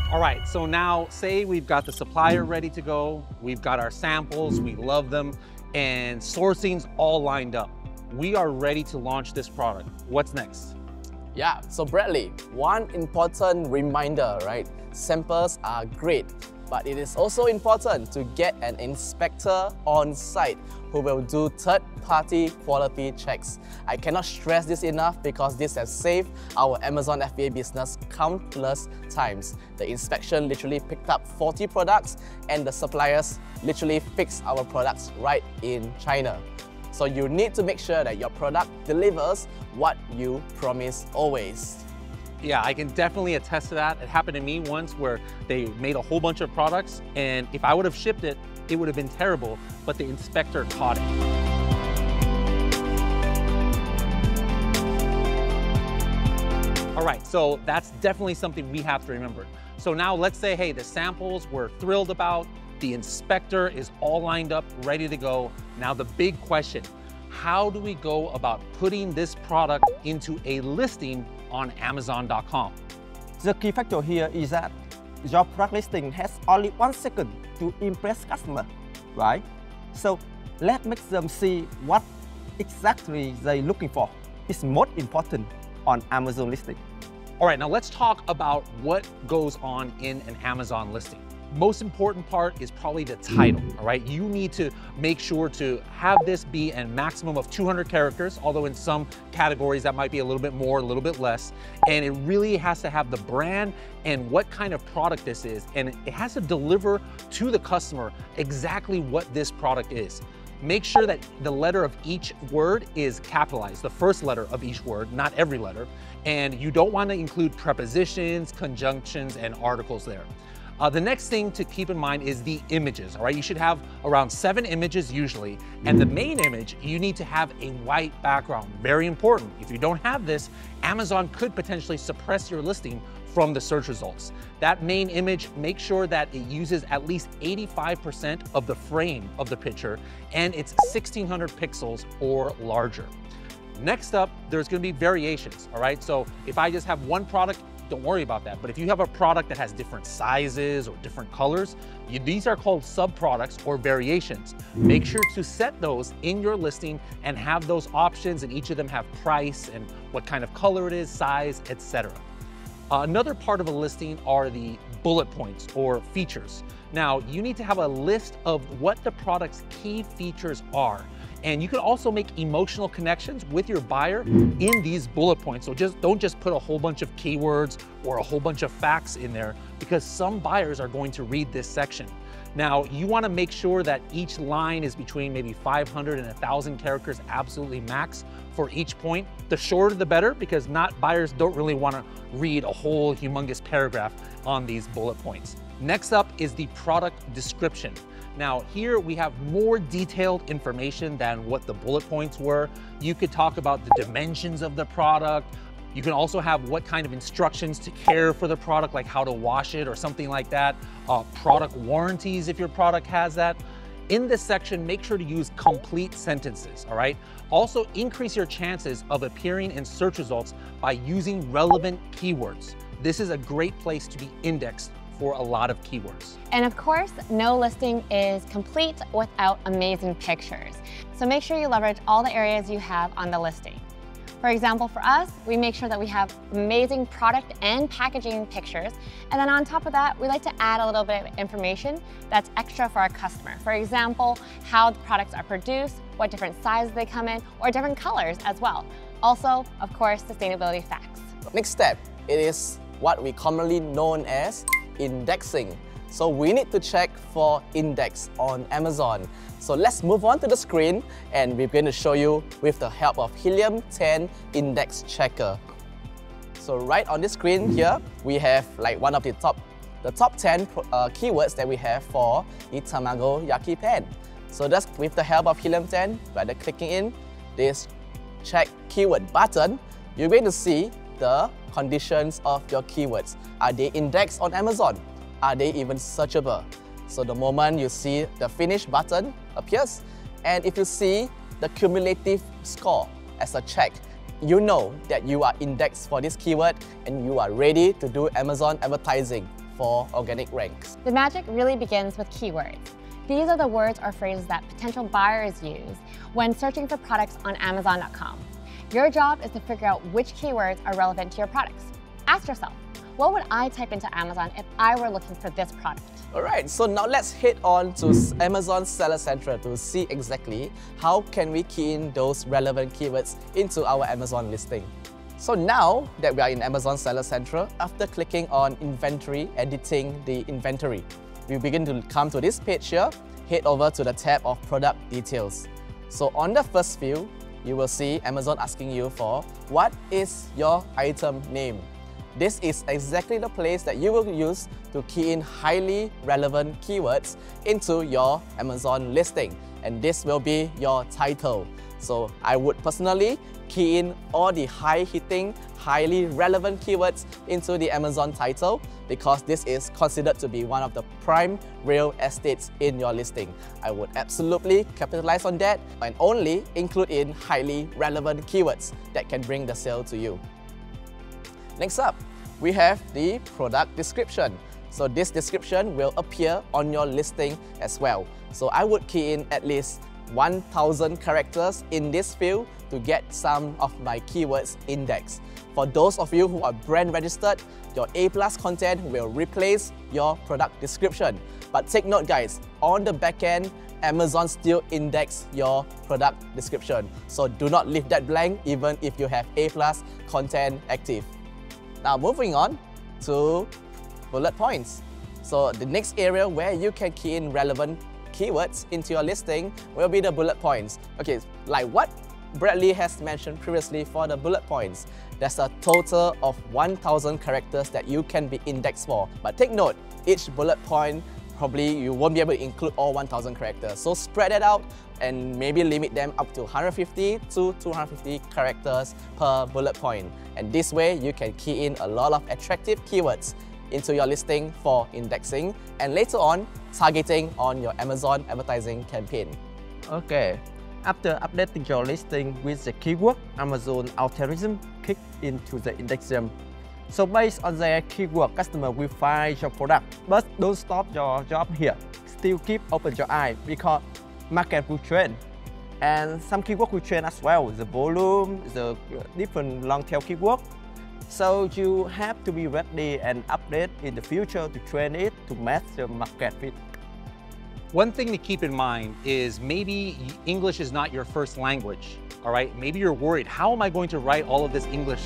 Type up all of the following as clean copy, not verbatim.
All right, so now say we've got the supplier ready to go, we've got our samples, we love them, and sourcing's all lined up. We are ready to launch this product. What's next? Yeah, so Bradley, one important reminder, right? Samples are great, but it is also important to get an inspector on site who will do third-party quality checks. I cannot stress this enough because this has saved our Amazon FBA business countless times. The inspection literally picked up 40 products and the suppliers literally fixed our products right in China. So you need to make sure that your product delivers what you promise always. Yeah, I can definitely attest to that. It happened to me once where they made a whole bunch of products, and if I would have shipped it, it would have been terrible, but the inspector caught it. All right, so that's definitely something we have to remember. So now let's say, hey, the samples we're thrilled about, the inspector is all lined up, ready to go. Now the big question, how do we go about putting this product into a listing on Amazon.com? The key factor here is that your product listing has only 1 second to impress customer, right? So let's make them see what exactly they're looking for. It's most important on Amazon listing. All right, now let's talk about what goes on in an Amazon listing. Most important part is probably the title, all right? You need to make sure to have this be a maximum of 200 characters, although in some categories that might be a little bit more, a little bit less. And it really has to have the brand and what kind of product this is. And it has to deliver to the customer exactly what this product is. Make sure that the letter of each word is capitalized, the first letter of each word, not every letter. And you don't want to include prepositions, conjunctions, and articles there. The next thing to keep in mind is the images, all right? You should have around 7 images usually, and the main image, you need to have a white background. Very important. If you don't have this, Amazon could potentially suppress your listing from the search results. That main image, make sure that it uses at least 85% of the frame of the picture, and it's 1600 pixels or larger. Next up, there's gonna be variations, all right? So if I just have one product, don't worry about that. But if you have a product that has different sizes or different colors, these are called subproducts or variations. Make sure to set those in your listing and have those options, and each of them have price and what kind of color it is, size, etc. Another part of a listing are the bullet points or features. Now, you need to have a list of what the product's key features are. And you can also make emotional connections with your buyer in these bullet points. So don't just put a whole bunch of keywords or a whole bunch of facts in there, because some buyers are going to read this section. Now, you want to make sure that each line is between maybe 500 and 1,000 characters, absolutely max for each point. The shorter the better, because buyers don't really want to read a whole humongous paragraph on these bullet points. Next up is the product description. Now here we have more detailed information than what the bullet points were. You could talk about the dimensions of the product. You can also have what kind of instructions to care for the product, like how to wash it or something like that. Product warranties if your product has that. In this section, make sure to use complete sentences, all right? Also increase your chances of appearing in search results by using relevant keywords. This is a great place to be indexed for a lot of keywords. And of course, no listing is complete without amazing pictures. So make sure you leverage all the areas you have on the listing. For example, for us, we make sure that we have amazing product and packaging pictures. And then on top of that, we like to add a little bit of information that's extra for our customer. For example, how the products are produced, what different sizes they come in, or different colors as well. Also, of course, sustainability facts. Next step, it is what we commonly known as indexing. So we need to check for index on Amazon. So let's move on to the screen, and we're going to show you with the help of Helium 10 Index Checker. So right on the screen here, we have like one of the top 10 keywords that we have for the Tamago Yaki pan. So just with the help of Helium 10, by the clicking in this check keyword button, you're going to see the conditions of your keywords. Are they indexed on Amazon? Are they even searchable? So the moment you see the finish button appears, and if you see the cumulative score as a check, you know that you are indexed for this keyword and you are ready to do Amazon advertising for organic ranks. The magic really begins with keywords. These are the words or phrases that potential buyers use when searching for products on Amazon.com. Your job is to figure out which keywords are relevant to your products. Ask yourself, what would I type into Amazon if I were looking for this product? Alright, so now let's head on to Amazon Seller Central to see exactly how can we key in those relevant keywords into our Amazon listing. So now that we are in Amazon Seller Central, after clicking on Inventory, editing the inventory, we begin to come to this page here, head over to the tab of Product Details. So on the first view, you will see Amazon asking you for what is your item name. This is exactly the place that you will use to key in highly relevant keywords into your Amazon listing. And this will be your title. So I would personally key in all the high-hitting, highly relevant keywords into the Amazon title because this is considered to be one of the prime real estates in your listing. I would absolutely capitalize on that and only include in highly relevant keywords that can bring the sale to you. Next up, we have the product description. So this description will appear on your listing as well. So I would key in at least 1,000 characters in this field to get some of my keywords indexed. For those of you who are brand registered, your A+ content will replace your product description. But take note guys, on the back end, Amazon still index your product description. So do not leave that blank even if you have A+ content active. Now moving on to bullet points. So the next area where you can key in relevant keywords into your listing will be the bullet points. Okay, like what Bradley has mentioned previously for the bullet points, there's a total of 1,000 characters that you can be indexed for. But take note, each bullet point probably you won't be able to include all 1,000 characters. So spread it out and maybe limit them up to 150 to 250 characters per bullet point. And this way you can key in a lot of attractive keywords into your listing for indexing and later on targeting on your Amazon advertising campaign. Okay, after updating your listing with the keyword, Amazon algorithm kick into the indexing. So based on their keyword, customer will find your product. But don't stop your job here. Still keep open your eye because market will change. And some keyword will change as well. The volume, the different long tail keyword. So you have to be ready and update in the future to train it to match the market fit. One thing to keep in mind is maybe English is not your first language, all right? Maybe you're worried, how am I going to write all of this English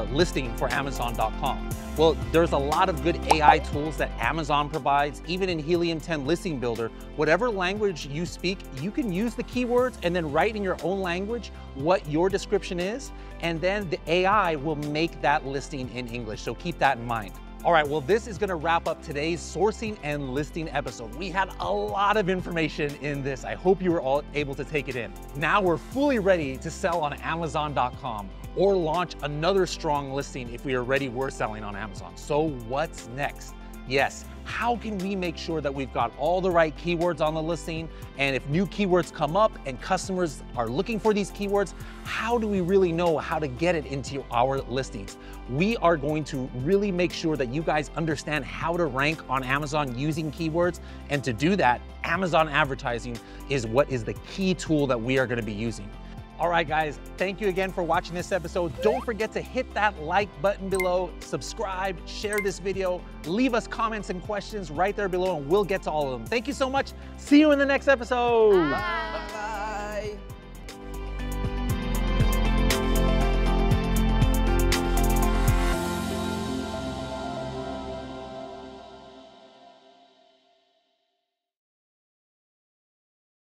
listing for Amazon.com? Well, there's a lot of good AI tools that Amazon provides, even in Helium 10 Listing Builder. Whatever language you speak, you can use the keywords and then write in your own language what your description is, and then the AI will make that listing in English, so keep that in mind. All right, well, this is gonna wrap up today's sourcing and listing episode. We had a lot of information in this. I hope you were all able to take it in. Now we're fully ready to sell on Amazon.com or launch another strong listing if we already were selling on Amazon. So what's next? Yes, how can we make sure that we've got all the right keywords on the listing? And if new keywords come up and customers are looking for these keywords, how do we really know how to get it into our listings? We are going to really make sure that you guys understand how to rank on Amazon using keywords. And to do that, Amazon advertising is what is the key tool that we are going to be using. All right, guys, thank you again for watching this episode. Don't forget to hit that like button below, subscribe, share this video, leave us comments and questions right there below, and we'll get to all of them. Thank you so much. See you in the next episode. Bye. Bye.